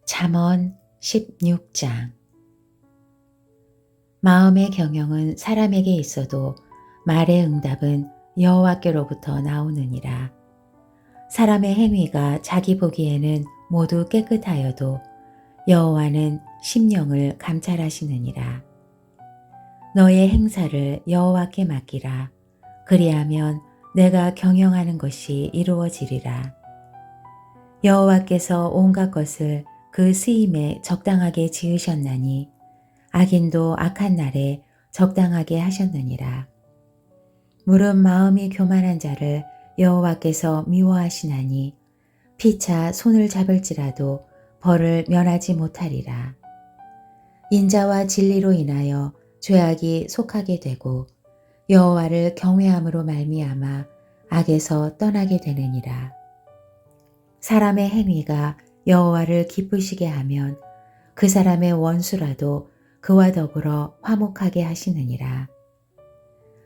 잠언 16장. 마음의 경영은 사람에게 있어도 말의 응답은 여호와께로부터 나오느니라. 사람의 행위가 자기 보기에는 모두 깨끗하여도 여호와는 심령을 감찰하시느니라. 너의 행사를 여호와께 맡기라. 그리하면 내가 경영하는 것이 이루어지리라. 여호와께서 온갖 것을 그 쓰임에 적당하게 지으셨나니 악인도 악한 날에 적당하게 하셨느니라. 물은 마음이 교만한 자를 여호와께서 미워하시나니 피차 손을 잡을지라도 벌을 면하지 못하리라. 인자와 진리로 인하여 죄악이 속하게 되고 여호와를 경외함으로 말미암아 악에서 떠나게 되느니라. 사람의 행위가 여호와를 기쁘시게 하면 그 사람의 원수라도 그와 더불어 화목하게 하시느니라.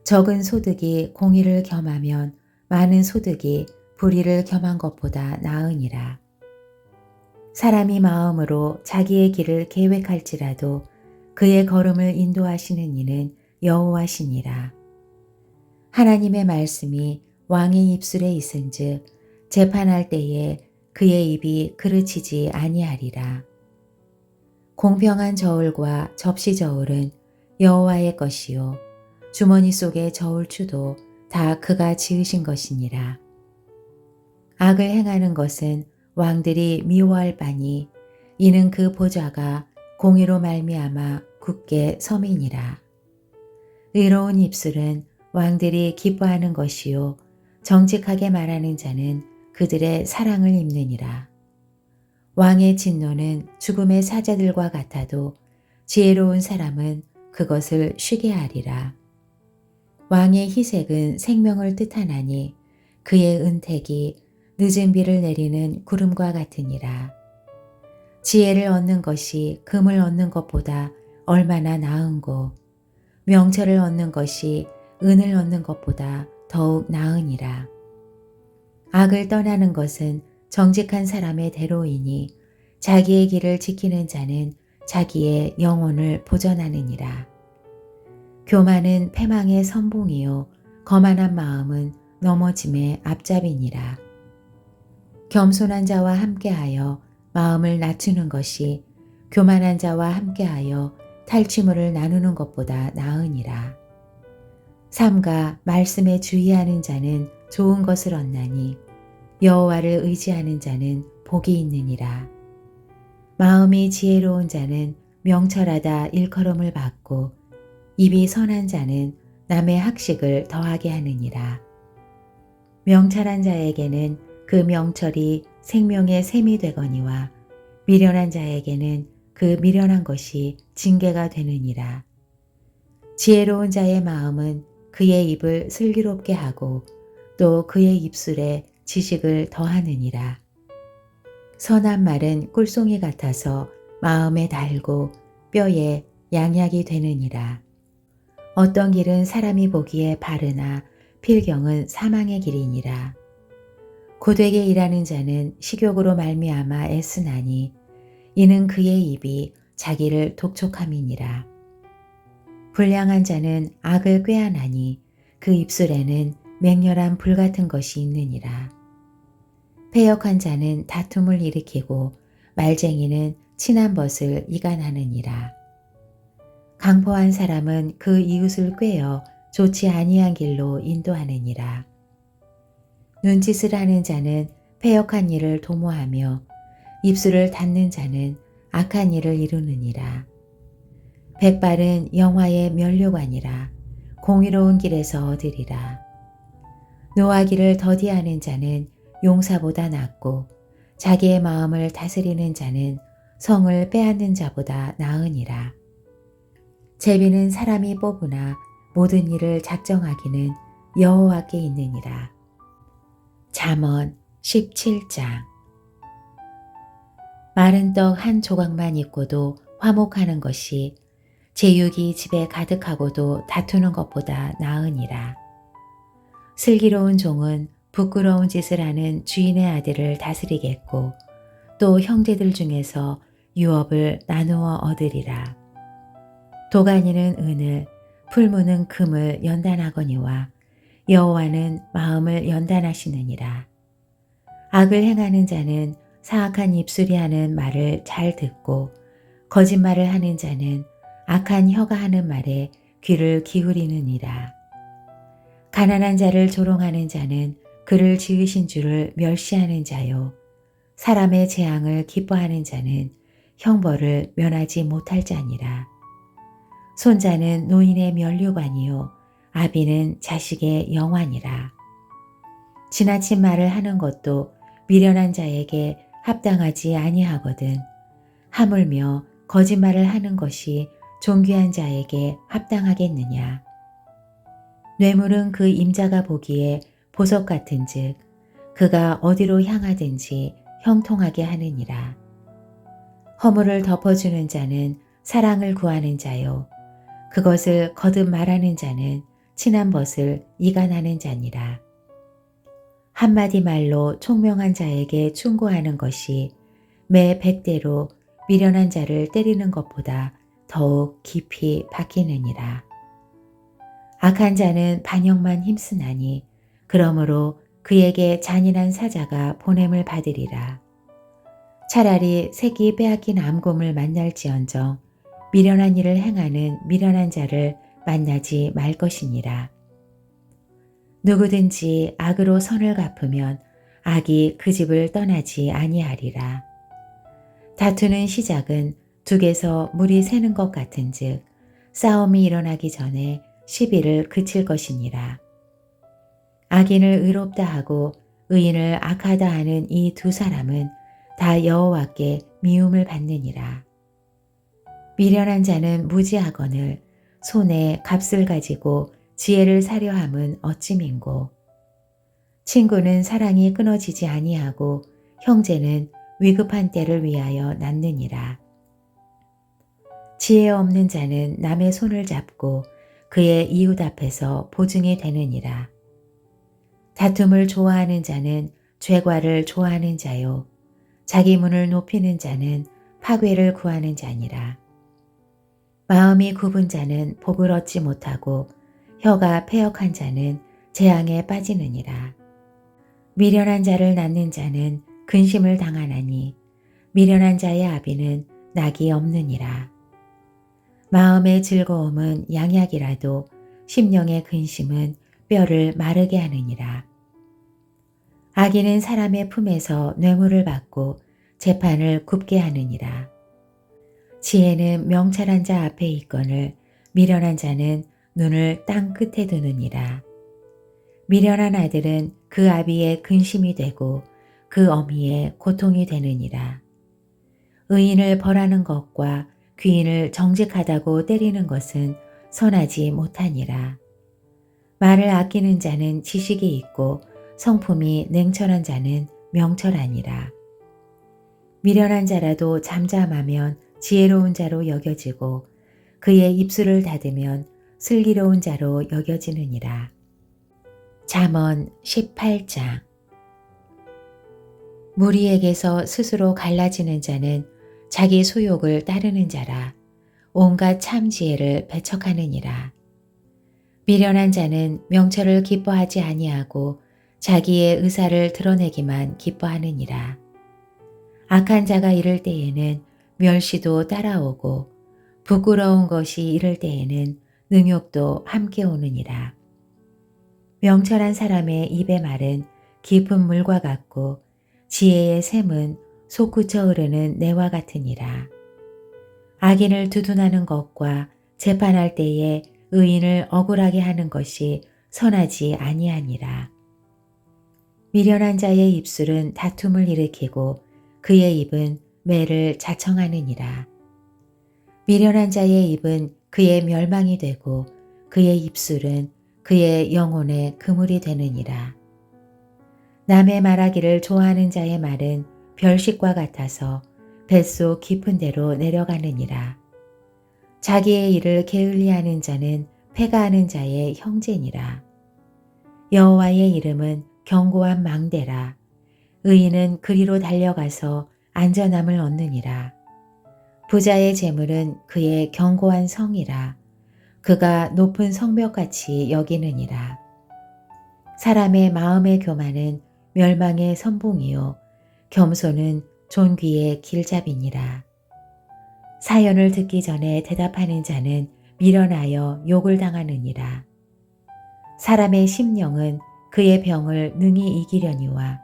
적은 소득이 공의를 겸하면 많은 소득이 불의를 겸한 것보다 나으니라. 사람이 마음으로 자기의 길을 계획할지라도 그의 걸음을 인도하시는 이는 여호와시니라. 하나님의 말씀이 왕의 입술에 있은즉 재판할 때에 그의 입이 그르치지 아니하리라. 공평한 저울과 접시 저울은 여호와의 것이요 주머니 속의 저울추도 다 그가 지으신 것이니라. 악을 행하는 것은 왕들이 미워할 바니 이는 그 보좌가 공의로 말미암아 굳게 서민이라. 의로운 입술은 왕들이 기뻐하는 것이요 정직하게 말하는 자는 그들의 사랑을 입느니라. 왕의 진노는 죽음의 사자들과 같아도 지혜로운 사람은 그것을 쉬게 하리라. 왕의 희색은 생명을 뜻하나니 그의 은택이 늦은 비를 내리는 구름과 같으니라. 지혜를 얻는 것이 금을 얻는 것보다 얼마나 나은고 명철을 얻는 것이 은을 얻는 것보다 더욱 나으니라. 악을 떠나는 것은 정직한 사람의 대로이니 자기의 길을 지키는 자는 자기의 영혼을 보전하느니라. 교만은 패망의 선봉이요 거만한 마음은 넘어짐의 앞잡이니라. 겸손한 자와 함께하여 마음을 낮추는 것이 교만한 자와 함께하여 탈취물을 나누는 것보다 나으니라. 삼가 말씀에 주의하는 자는 좋은 것을 얻나니 여호와를 의지하는 자는 복이 있느니라. 마음이 지혜로운 자는 명철하다 일컬음을 받고 입이 선한 자는 남의 학식을 더하게 하느니라. 명철한 자에게는 그 명철이 생명의 샘이 되거니와 미련한 자에게는 그 미련한 것이 징계가 되느니라. 지혜로운 자의 마음은 그의 입을 슬기롭게 하고 또 그의 입술에 지식을 더하느니라. 선한 말은 꿀송이 같아서 마음에 달고 뼈에 양약이 되느니라. 어떤 길은 사람이 보기에 바르나 필경은 사망의 길이니라. 고되게 일하는 자는 식욕으로 말미암아 애쓰나니 이는 그의 입이 자기를 독촉함이니라. 불량한 자는 악을 꾀하나니 그 입술에는 맹렬한 불 같은 것이 있느니라. 패역한 자는 다툼을 일으키고 말쟁이는 친한 벗을 이간하느니라. 강포한 사람은 그 이웃을 꾀어 좋지 아니한 길로 인도하느니라. 눈짓을 하는 자는 패역한 일을 도모하며 입술을 닫는 자는 악한 일을 이루느니라. 백발은 영화의 면류관이라 공의로운 길에서 얻으리라. 노하기를 더디하는 자는 용사보다 낫고 자기의 마음을 다스리는 자는 성을 빼앗는 자보다 나으니라. 제비는 사람이 뽑으나 모든 일을 작정하기는 여호와께 있느니라. 잠언 17장. 마른 떡 한 조각만 있고도 화목하는 것이 제육이 집에 가득하고도 다투는 것보다 나으니라. 슬기로운 종은 부끄러운 짓을 하는 주인의 아들을 다스리겠고 또 형제들 중에서 유업을 나누어 얻으리라. 도가니는 은을, 풀무는 금을 연단하거니와 여호와는 마음을 연단하시느니라. 악을 행하는 자는 사악한 입술이 하는 말을 잘 듣고 거짓말을 하는 자는 악한 혀가 하는 말에 귀를 기울이느니라. 가난한 자를 조롱하는 자는 그를 지으신 주를 멸시하는 자요. 사람의 재앙을 기뻐하는 자는 형벌을 면하지 못할 자니라. 손자는 노인의 면류관이요 아비는 자식의 영환이라. 지나친 말을 하는 것도 미련한 자에게 합당하지 아니하거든 하물며 거짓말을 하는 것이 존귀한 자에게 합당하겠느냐. 뇌물은 그 임자가 보기에 보석 같은즉 그가 어디로 향하든지 형통하게 하느니라. 허물을 덮어주는 자는 사랑을 구하는 자요 그것을 거듭 말하는 자는 친한 벗을 이간하는 자니라. 한마디 말로 총명한 자에게 충고하는 것이 매 100대로 미련한 자를 때리는 것보다 더욱 깊이 박히느니라. 악한 자는 반역만 힘쓰나니 그러므로 그에게 잔인한 사자가 보냄을 받으리라. 차라리 새끼 빼앗긴 암곰을 만날지언정 미련한 일을 행하는 미련한 자를 만나지 말 것이니라. 누구든지 악으로 선을 갚으면 악이 그 집을 떠나지 아니하리라. 다투는 시작은 둑에서 물이 새는 것 같은즉 싸움이 일어나기 전에 시비를 그칠 것이니라. 악인을 의롭다 하고 의인을 악하다 하는 이 두 사람은 다 여호와께 미움을 받느니라. 미련한 자는 무지하거늘 손에 값을 가지고 지혜를 사려 함은 어찌민고. 친구는 사랑이 끊어지지 아니하고 형제는 위급한 때를 위하여 낳느니라. 지혜 없는 자는 남의 손을 잡고 그의 이웃 앞에서 보증이 되느니라. 다툼을 좋아하는 자는 죄과를 좋아하는 자요 자기 문을 높이는 자는 파괴를 구하는 자니라. 마음이 굽은 자는 복을 얻지 못하고 혀가 패역한 자는 재앙에 빠지느니라. 미련한 자를 낳는 자는 근심을 당하나니 미련한 자의 아비는 낙이 없느니라. 마음의 즐거움은 양약이라도 심령의 근심은 뼈를 마르게 하느니라. 악인은 사람의 품에서 뇌물을 받고 재판을 굽게 하느니라. 지혜는 명철한 자 앞에 있거늘 미련한 자는 눈을 땅 끝에 두느니라. 미련한 아들은 그 아비의 근심이 되고 그 어미의 고통이 되느니라. 의인을 벌하는 것과 귀인을 정직하다고 때리는 것은 선하지 못하니라. 말을 아끼는 자는 지식이 있고 성품이 냉철한 자는 명철하니라. 미련한 자라도 잠잠하면 지혜로운 자로 여겨지고 그의 입술을 닫으면 슬기로운 자로 여겨지느니라. 잠언 18장. 무리에게서 스스로 갈라지는 자는 자기 소욕을 따르는 자라 온갖 참 지혜를 배척하느니라. 미련한 자는 명철을 기뻐하지 아니하고 자기의 의사를 드러내기만 기뻐하느니라. 악한 자가 이를 때에는 멸시도 따라오고 부끄러운 것이 이를 때에는 능욕도 함께 오느니라. 명철한 사람의 입의 말은 깊은 물과 같고 지혜의 샘은 솟구쳐 흐르는 내와 같으니라. 악인을 두둔하는 것과 재판할 때에 의인을 억울하게 하는 것이 선하지 아니하니라. 미련한 자의 입술은 다툼을 일으키고 그의 입은 매를 자청하느니라. 미련한 자의 입은 그의 멸망이 되고 그의 입술은 그의 영혼의 그물이 되느니라. 남의 말하기를 좋아하는 자의 말은 별식과 같아서 뱃속 깊은 데로 내려가느니라. 자기의 일을 게을리하는 자는 패가하는 자의 형제니라. 여호와의 이름은 견고한 망대라. 의인은 그리로 달려가서 안전함을 얻느니라. 부자의 재물은 그의 견고한 성이라 그가 높은 성벽같이 여기느니라. 사람의 마음의 교만은 멸망의 선봉이요 겸손은 존귀의 길잡이니라. 사연을 듣기 전에 대답하는 자는 미련하여 욕을 당하느니라. 사람의 심령은 그의 병을 능히 이기려니와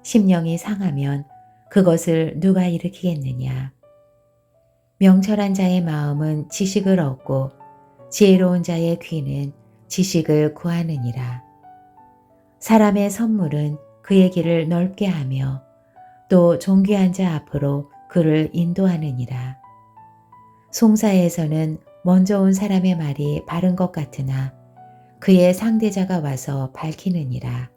심령이 상하면 그것을 누가 일으키겠느냐. 명철한 자의 마음은 지식을 얻고 지혜로운 자의 귀는 지식을 구하느니라. 사람의 선물은 그의 길을 넓게 하며 또 존귀한 자 앞으로 그를 인도하느니라. 송사에서는 먼저 온 사람의 말이 바른 것 같으나 그의 상대자가 와서 밝히느니라.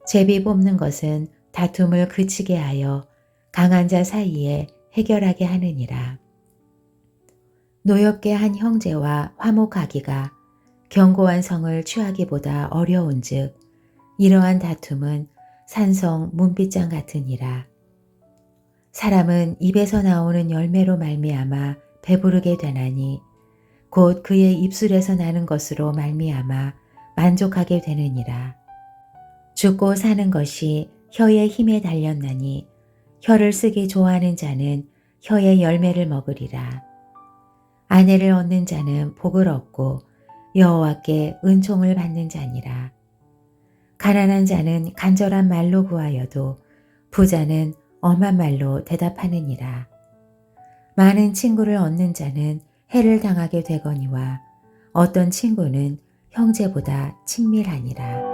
제비 뽑는 것은 다툼을 그치게 하여 강한 자 사이에 해결하게 하느니라. 노엽게 한 형제와 화목하기가 견고한 성을 취하기보다 어려운즉 이러한 다툼은 산성 문빗장 같으니라. 사람은 입에서 나오는 열매로 말미암아 배부르게 되나니 곧 그의 입술에서 나는 것으로 말미암아 만족하게 되느니라. 죽고 사는 것이 혀의 힘에 달렸나니 혀를 쓰기 좋아하는 자는 혀의 열매를 먹으리라. 아내를 얻는 자는 복을 얻고 여호와께 은총을 받는 자니라. 가난한 자는 간절한 말로 구하여도 부자는 엄한 말로 대답하느니라. 많은 친구를 얻는 자는 해를 당하게 되거니와 어떤 친구는 형제보다 친밀하니라.